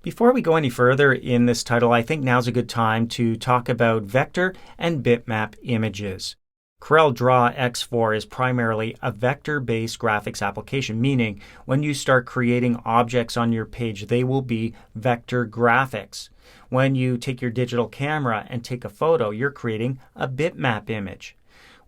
Before we go any further in this title, I think now's a good time to talk about vector and bitmap images. CorelDRAW X4 is primarily a vector-based graphics application, meaning when you start creating objects on your page, they will be vector graphics. When you take your digital camera and take a photo, you're creating a bitmap image.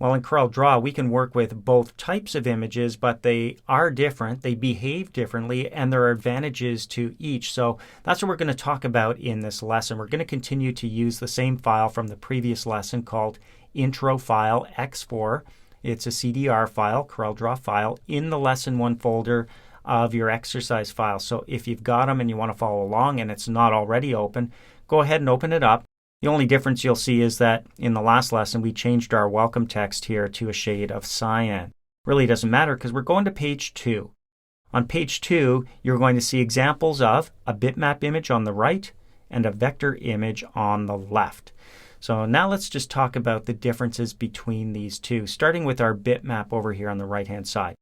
Well, in CorelDRAW, we can work with both types of images, but they are different, they behave differently, and there are advantages to each. So that's what we're going to talk about in this lesson. We're going to continue to use the same file from the previous lesson called intro file X4. It's a CDR file, CorelDRAW file, in the lesson 1 folder of your exercise file. So if you've got them and you want to follow along and it's not already open, go ahead and open it up. The only difference you'll see is that in the last lesson we changed our welcome text here to a shade of cyan. Really doesn't matter because we're going to page 2. On page 2 you're going to see examples of a bitmap image on the right and a vector image on the left. So now let's just talk about the differences between these two, starting with our bitmap over here on the right hand side.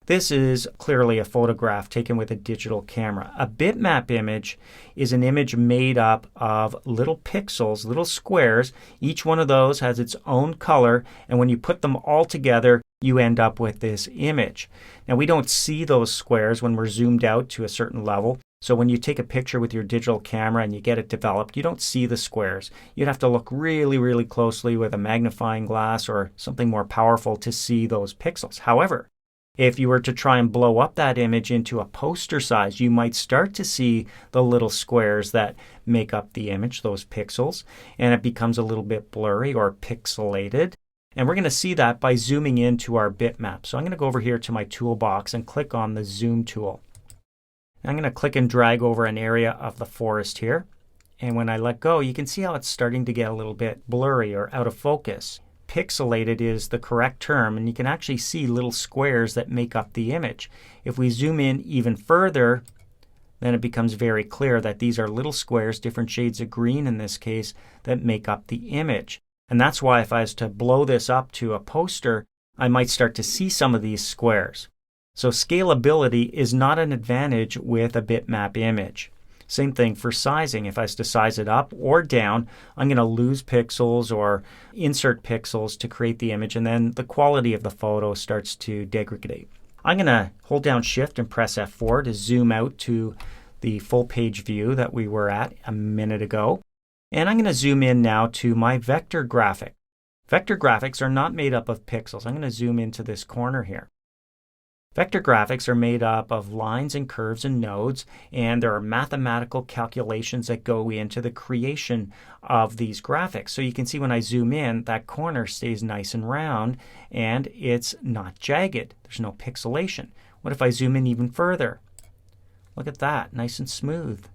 This is clearly a photograph taken with a digital camera. A bitmap image is an image made up of little pixels, little squares. Each one of those has its own color, and when you put them all together, you end up with this image. Now, we don't see those squares when we're zoomed out to a certain level. So when you take a picture with your digital camera and you get it developed, you don't see the squares. You'd have to look really, really closely with a magnifying glass or something more powerful to see those pixels. However, if you were to try and blow up that image into a poster size, you might start to see the little squares that make up the image, those pixels, and it becomes a little bit blurry or pixelated. And we're going to see that by zooming into our bitmap. So I'm going to go over here to my toolbox and click on the zoom tool. I'm going to click and drag over an area of the forest here. And when I let go, you can see how it's starting to get a little bit blurry or out of focus. Pixelated is the correct term, and you can actually see little squares that make up the image. If we zoom in even further, then it becomes very clear that these are little squares, different shades of green in this case, that make up the image. And that's why if I was to blow this up to a poster, I might start to see some of these squares. So scalability is not an advantage with a bitmap image. Same thing for sizing. If I was to size it up or down, I'm going to lose pixels or insert pixels to create the image, and then the quality of the photo starts to degrade. I'm going to hold down Shift and press F4 to zoom out to the full page view that we were at a minute ago. And I'm going to zoom in now to my vector graphic. Vector graphics are not made up of pixels. I'm going to zoom into this corner here. Vector graphics are made up of lines and curves and nodes, and there are mathematical calculations that go into the creation of these graphics. So you can see when I zoom in, that corner stays nice and round, and it's not jagged. There's no pixelation. What if I zoom in even further? Look at that, nice and smooth.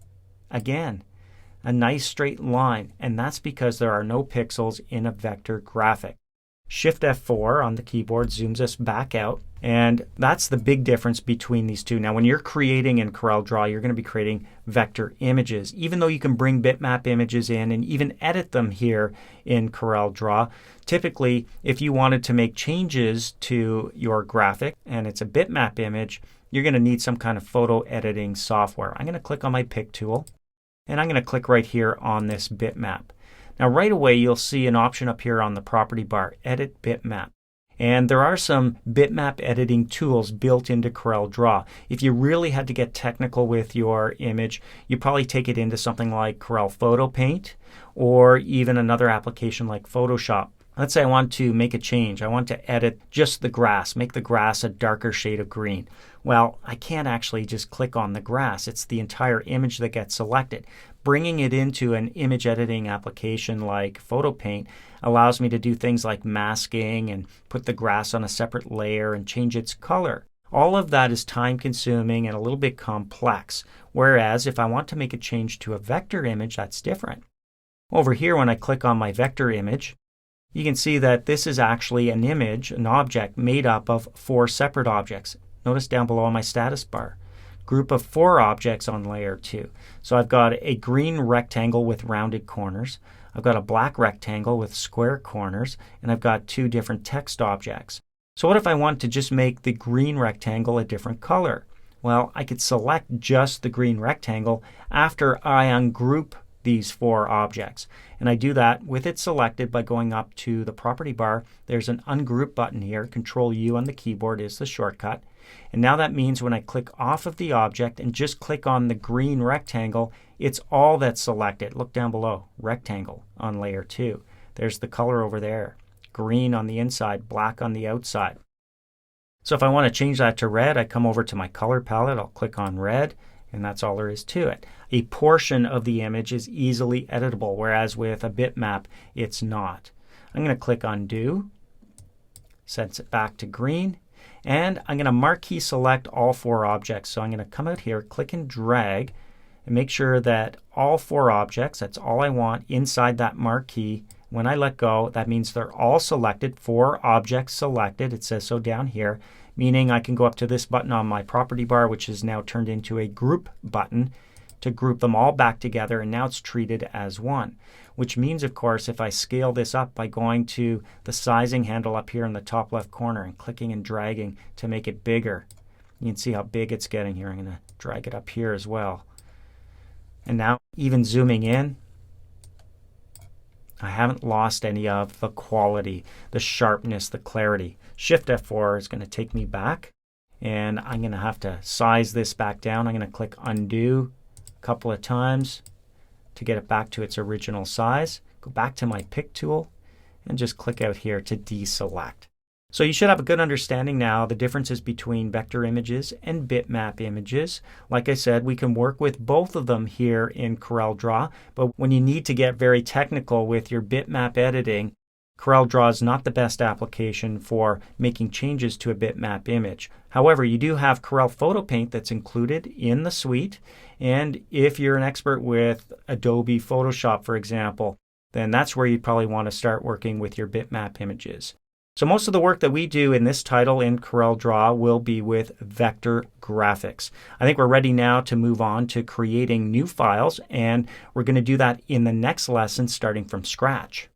Again, a nice straight line, and that's because there are no pixels in a vector graphic. Shift F4 on the keyboard zooms us back out, and that's the big difference between these two. Now, when you're creating in CorelDRAW, you're going to be creating vector images. Even though you can bring bitmap images in and even edit them here in CorelDRAW, typically, if you wanted to make changes to your graphic and it's a bitmap image, you're going to need some kind of photo editing software. I'm going to click on my pick tool, and I'm going to click right here on this bitmap. Now right away you'll see an option up here on the property bar, Edit Bitmap. And there are some bitmap editing tools built into CorelDRAW. If you really had to get technical with your image, you probably take it into something like Corel Photo Paint or even another application like Photoshop. Let's say I want to make a change. I want to edit just the grass, make the grass a darker shade of green. Well, I can't actually just click on the grass. It's the entire image that gets selected. Bringing it into an image editing application like Photo Paint allows me to do things like masking and put the grass on a separate layer and change its color. All of that is time consuming and a little bit complex. Whereas if I want to make a change to a vector image, that's different. Over here, when I click on my vector image, you can see that this is actually an image, an object made up of 4 separate objects. Notice down below on my status bar, group of 4 objects on layer 2. So I've got a green rectangle with rounded corners. I've got a black rectangle with square corners, and I've got 2 different text objects. So what if I want to just make the green rectangle a different color? Well, I could select just the green rectangle after I ungroup these 4 objects. And I do that with it selected by going up to the property bar. There's an ungroup button here. Control U on the keyboard is the shortcut. And now that means when I click off of the object and just click on the green rectangle, it's all that's selected. Look down below, rectangle on layer 2. There's the color over there. Green on the inside, black on the outside. So if I want to change that to red, I come over to my color palette, I'll click on red, and that's all there is to it. A portion of the image is easily editable, whereas with a bitmap, it's not. I'm going to click undo, sets it back to green, and I'm going to marquee select all 4 objects. So I'm going to come out here, click and drag, and make sure that all 4 objects, that's all I want, inside that marquee. When I let go, that means they're all selected, 4 objects selected. It says so down here, meaning I can go up to this button on my property bar, which is now turned into a group button, to group them all back together, and now it's treated as one. Which means, of course, if I scale this up by going to the sizing handle up here in the top left corner and clicking and dragging to make it bigger, you can see how big it's getting here. I'm going to drag it up here as well. And now, even zooming in, I haven't lost any of the quality, the sharpness, the clarity. Shift F4 is going to take me back, and I'm going to have to size this back down. I'm going to click undo a couple of times to get it back to its original size. Go back to my pick tool and just click out here to deselect. So you should have a good understanding now the differences between vector images and bitmap images. Like I said, we can work with both of them here in CorelDRAW, but when you need to get very technical with your bitmap editing, CorelDRAW is not the best application for making changes to a bitmap image. However, you do have Corel Photo Paint that's included in the suite, and if you're an expert with Adobe Photoshop, for example, then that's where you'd probably want to start working with your bitmap images. So most of the work that we do in this title in CorelDRAW will be with vector graphics. I think we're ready now to move on to creating new files, and we're going to do that in the next lesson starting from scratch.